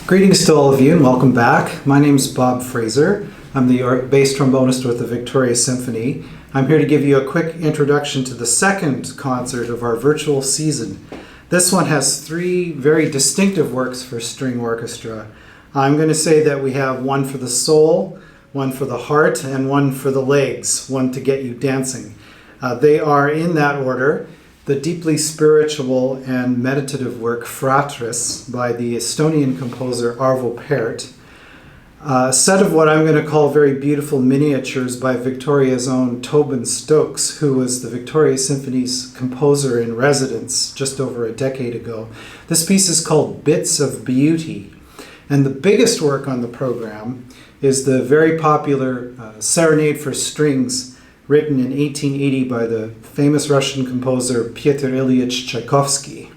Greetings to all of you and welcome back. My name is Bob Fraser. I'm the bass trombonist with the Victoria Symphony. I'm here to give you a quick introduction to the second concert of our virtual season. This one has three very distinctive works for string orchestra. I'm going to say that we have one for the soul, one for the heart, and one for the legs, one to get you dancing. They are in that order. The deeply spiritual and meditative work Fratris by the Estonian composer Pärt, a set of what I'm going to call very beautiful miniatures by Victoria's own Tobin Stokes, who was the Victoria Symphony's composer in residence just over a decade ago. This piece is called Bits of Beauty, and the biggest work on the program is the very popular Serenade for Strings, written in 1880 by the famous Russian composer Pyotr Ilyich Tchaikovsky.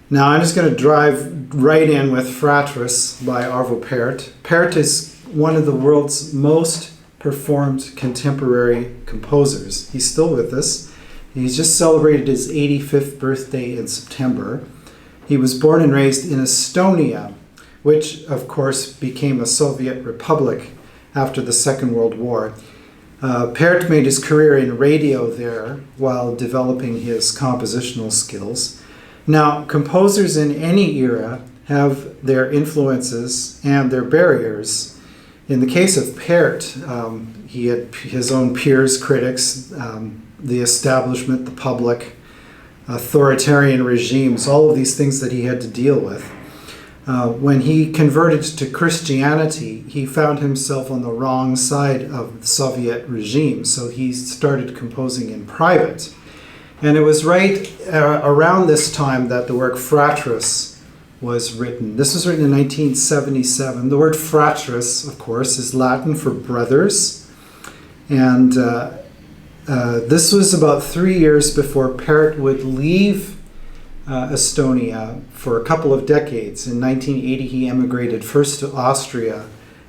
Now I'm just going to drive right in with Fratris by Pärt. Pärt is one of the world's most performed contemporary composers. He's still with us. He's just celebrated his 85th birthday in September. He was born and raised in Estonia, which of course became a Soviet republic after the Second World War. Pärt made his career in radio there while developing his compositional skills. Now, composers in any era have their influences and their barriers. In the case of Pärt, he had his own peers, critics, the establishment, the public, authoritarian regimes, all of these things that he had to deal with. When he converted to Christianity, he found himself on the wrong side of the Soviet regime, so he started composing in private. And it was right around this time that the work Fratris was written. This was written in 1977. The word Fratris, of course, is Latin for brothers. And this was about 3 years before Pärt would leave Estonia for a couple of decades. In 1980, he emigrated first to Austria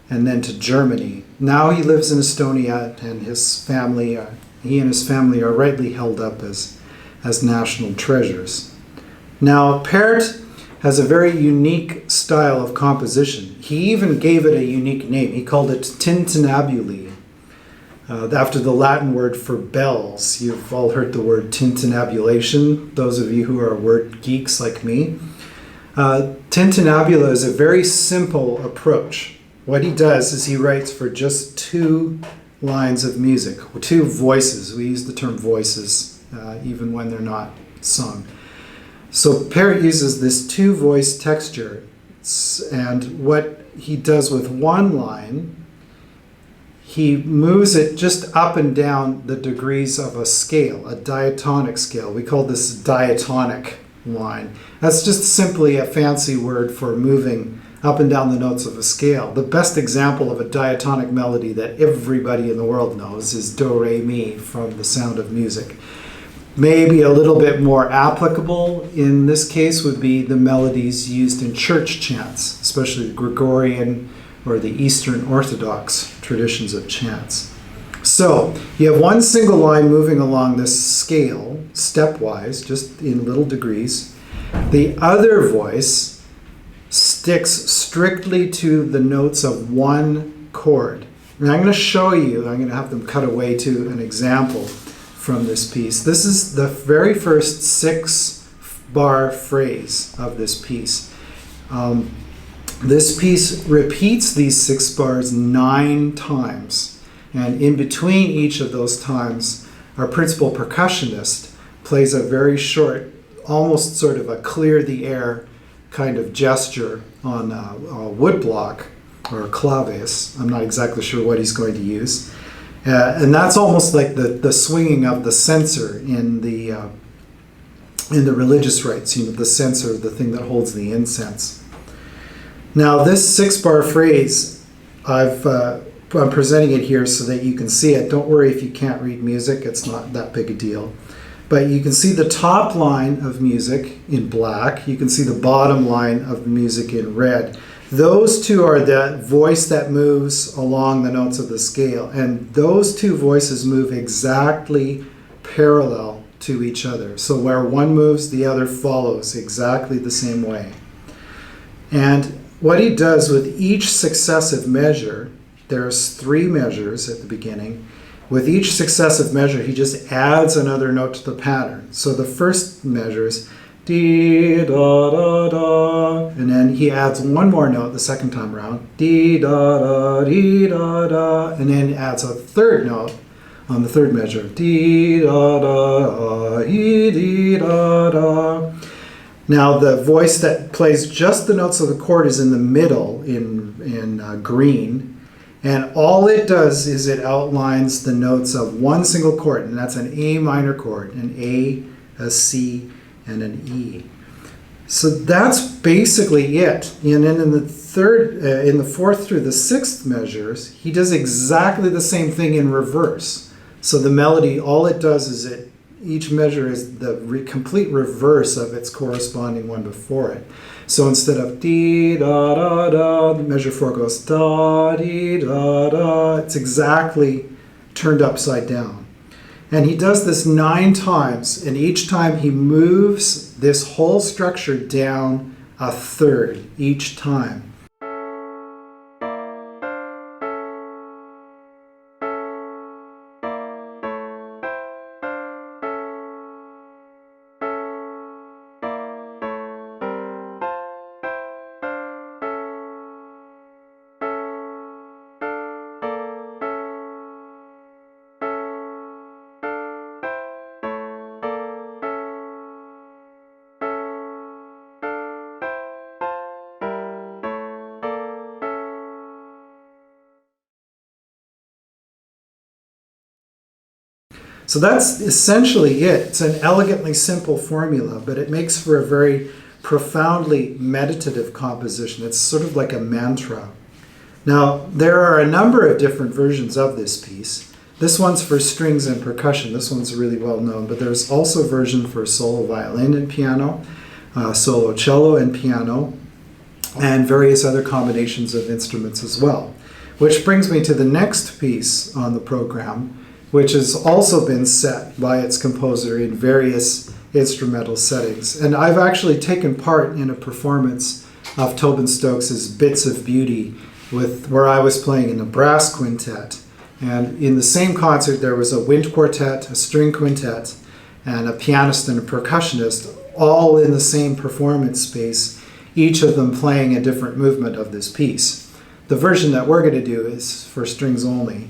and then to Germany. Now he lives in Estonia, and he and his family are rightly held up as national treasures. Now, Pärt has a very unique style of composition. He even gave it a unique name. He called it tintinnabuli, after the Latin word for bells. You've all heard the word tintinnabulation, those of you who are word geeks like me. Tintinnabula is a very simple approach. What he does is he writes for just two lines of music, two voices. We use the term voices even when they're not sung. So Pärt uses this two-voice texture, and what he does with one line, he moves it just up and down the degrees of a scale, a diatonic scale. We call this diatonic line. That's just simply a fancy word for moving up and down the notes of a scale. The best example of a diatonic melody that everybody in the world knows is Do Re Mi from The Sound of Music. Maybe a little bit more applicable in this case would be the melodies used in church chants, especially the Gregorian or the Eastern Orthodox traditions of chants. So you have one single line moving along this scale, stepwise, just in little degrees. The other voice sticks strictly to the notes of one chord. And I'm going to show you, I'm going to have them cut away to an example from this piece. This is the very first 6-bar phrase of this piece. This piece repeats these 6 bars 9 times, and in between each of those times, our principal percussionist plays a very short, almost sort of a clear the air kind of gesture on a wood block or a claves. I'm not exactly sure what he's going to use. And that's almost like the swinging of the censer in the religious rites, the censer, the thing that holds the incense. Now this 6-bar phrase, I'm presenting it here so that you can see it. Don't worry if you can't read music, it's not that big a deal. But you can see the top line of music in black, you can see the bottom line of music in red. Those two are the voice that moves along the notes of the scale, and those two voices move exactly parallel to each other. So where one moves, the other follows exactly the same way. And what he does with each successive measure, there's 3 measures at the beginning. With each successive measure, he just adds another note to the pattern. So the first measure is dee da da da, and then he adds one more note the second time around, dee da da, and then adds a third note on the third measure, dee da da, dee da da. Now the voice that plays just the notes of the chord is in the middle in green. And all it does is it outlines the notes of one single chord, and that's an A minor chord, an A, a C, and an E. So that's basically it. And then in the fourth through the sixth measures, he does exactly the same thing in reverse. So the melody, all it does is each measure is the complete reverse of its corresponding one before it. So instead of dee da da da, measure 4 goes da dee da da. It's exactly turned upside down. And he does this 9 times, and each time he moves this whole structure down a third each time. So that's essentially it. It's an elegantly simple formula, but it makes for a very profoundly meditative composition. It's sort of like a mantra. Now, there are a number of different versions of this piece. This one's for strings and percussion. This one's really well known, but there's also a version for solo violin and piano, solo cello and piano, and various other combinations of instruments as well. Which brings me to the next piece on the program, which has also been set by its composer in various instrumental settings. And I've actually taken part in a performance of Tobin Stokes' Bits of Beauty where I was playing in a brass quintet. And in the same concert there was a wind quartet, a string quintet, and a pianist and a percussionist, all in the same performance space, each of them playing a different movement of this piece. The version that we're going to do is for strings only.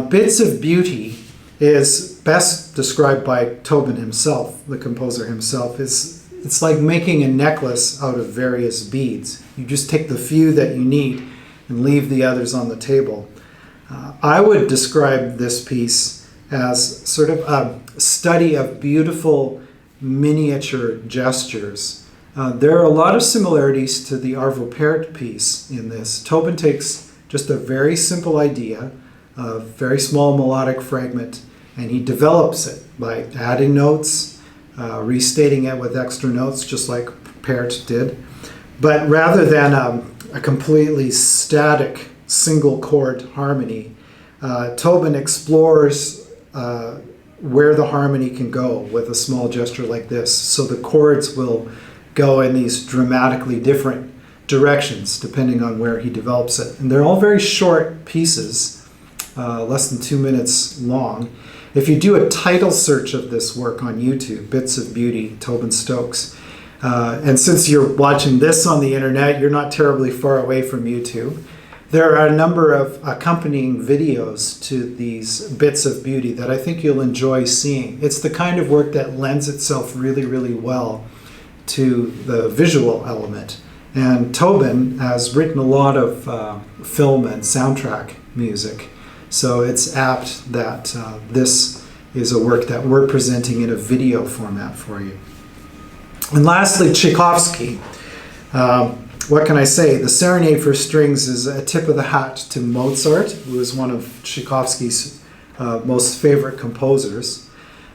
Bits of Beauty is best described by Tobin himself, the composer himself. It's like making a necklace out of various beads. You just take the few that you need and leave the others on the table. I would describe this piece as sort of a study of beautiful miniature gestures. There are a lot of similarities to the Pärt piece in this. Tobin takes just a very simple idea, a very small melodic fragment, and he develops it by adding notes, restating it with extra notes, just like Pärt did. But rather than a completely static single chord harmony, Tobin explores where the harmony can go with a small gesture like this. So the chords will go in these dramatically different directions depending on where he develops it. And they're all very short pieces, less than 2 minutes long. If you do a title search of this work on YouTube, Bits of Beauty, Tobin Stokes, and since you're watching this on the internet, you're not terribly far away from YouTube, there are a number of accompanying videos to these Bits of Beauty that I think you'll enjoy seeing. It's the kind of work that lends itself really, really well to the visual element. And Tobin has written a lot of film and soundtrack music. So it's apt that this is a work that we're presenting in a video format for you. And lastly, Tchaikovsky. What can I say? The Serenade for Strings is a tip of the hat to Mozart, who is one of Tchaikovsky's most favorite composers.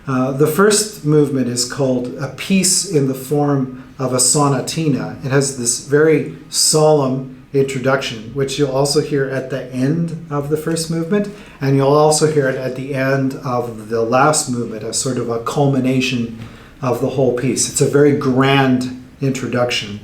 The first movement is called A Piece in the Form of a Sonatina. It has this very solemn introduction, which you'll also hear at the end of the first movement, and you'll also hear it at the end of the last movement as sort of a culmination of the whole piece. It's a very grand introduction.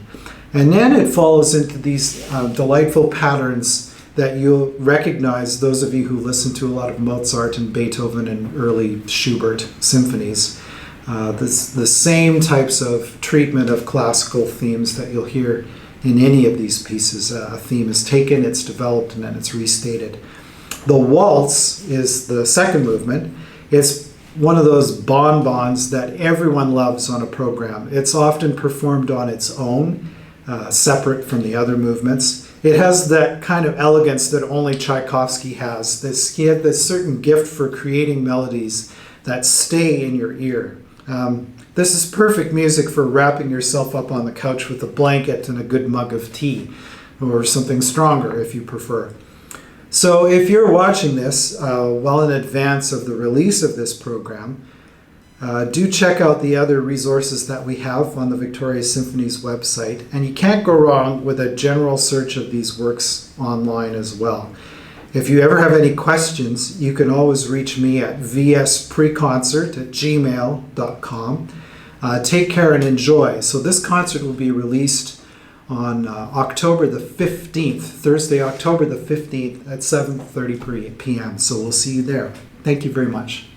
And then it follows into these delightful patterns that you'll recognize, those of you who listen to a lot of Mozart and Beethoven and early Schubert symphonies. The same types of treatment of classical themes that you'll hear in any of these pieces. A theme is taken, it's developed, and then it's restated. The waltz is the second movement. It's one of those bonbons that everyone loves on a program. It's often performed on its own, separate from the other movements. It has that kind of elegance that only Tchaikovsky has. He had this certain gift for creating melodies that stay in your ear. This is perfect music for wrapping yourself up on the couch with a blanket and a good mug of tea, or something stronger if you prefer. So if you're watching this well in advance of the release of this program, do check out the other resources that we have on the Victoria Symphony's website, and you can't go wrong with a general search of these works online as well. If you ever have any questions, you can always reach me at vspreconcert@gmail.com. Take care and enjoy. So this concert will be released on October the 15th, Thursday, October the 15th at 7:30 p.m. So we'll see you there. Thank you very much.